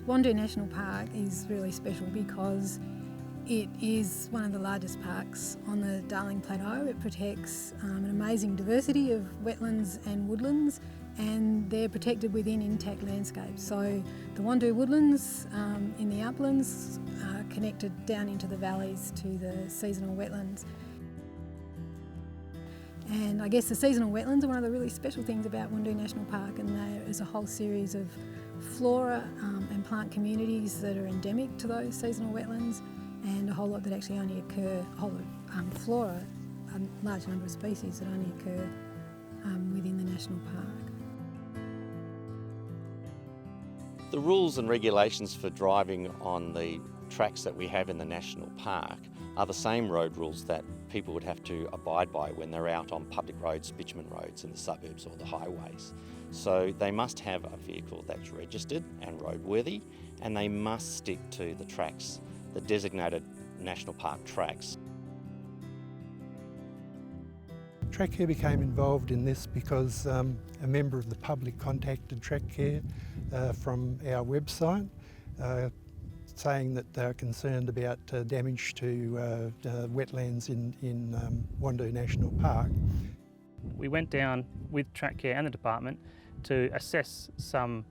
Wandoo National Park is really special because it is one of the largest parks on the Darling Plateau. It protects an amazing diversity of wetlands and woodlands, and they're protected within intact landscapes. So the Wandoo woodlands in the uplands are connected down into the valleys to the seasonal wetlands. And I guess the seasonal wetlands are one of the really special things about Wandoo National Park, and there is a whole series of flora and plant communities that are endemic to those seasonal wetlands, and a whole lot that actually only occur, a whole lot of flora, a large number of species that only occur within the national park. The rules and regulations for driving on the tracks that we have in the national park are the same road rules that people would have to abide by when they're out on public roads, bitumen roads in the suburbs or the highways. So they must have a vehicle that's registered and roadworthy, and they must stick to the tracks, the designated national park tracks. Track Care became involved in this because a member of the public contacted Track Care from our website saying that they're concerned about damage to wetlands in Wandoo National Park. We went down with Track Care and the department to assess some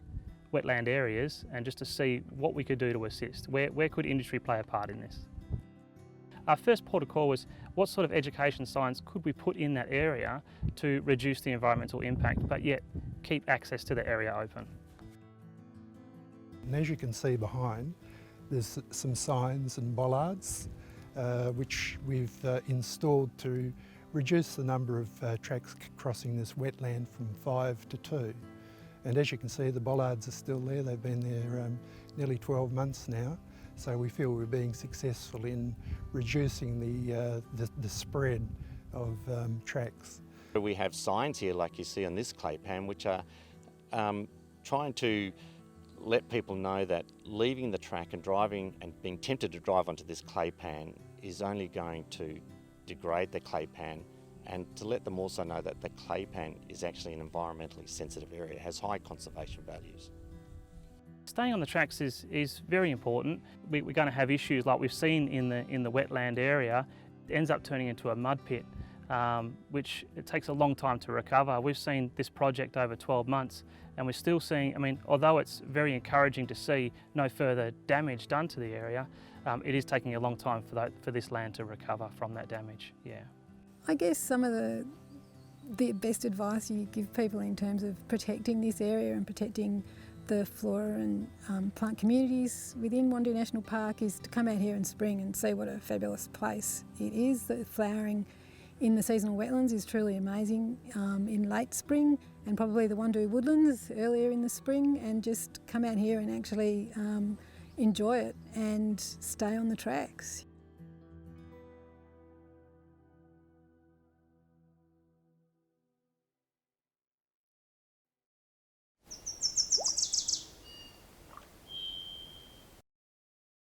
wetland areas and just to see what we could do to assist. Where could industry play a part in this? Our first port of call was what sort of education science could we put in that area to reduce the environmental impact but yet keep access to the area open. And as you can see behind, there's some signs and bollards which we've installed to reduce the number of tracks crossing this wetland from 5 to 2. And as you can see, the bollards are still there. They've been there nearly 12 months now. So we feel we're being successful in reducing the spread of tracks. We have signs here, like you see on this clay pan, which are trying to let people know that leaving the track and driving and being tempted to drive onto this clay pan is only going to degrade the clay pan, and to let them also know that the clay pan is actually an environmentally sensitive area. It has high conservation values. Staying on the tracks is very important. We're going to have issues like we've seen in the wetland area. It ends up turning into a mud pit, which it takes a long time to recover. We've seen this project over 12 months and we're still seeing, I mean, although it's very encouraging to see no further damage done to the area, it is taking a long time for this land to recover from that damage, yeah. I guess some of the best advice you give people in terms of protecting this area and protecting the flora and plant communities within Wandoo National Park is to come out here in spring and see what a fabulous place it is. The flowering in the seasonal wetlands is truly amazing in late spring, and probably the Wandoo woodlands earlier in the spring, and just come out here and actually enjoy it and stay on the tracks.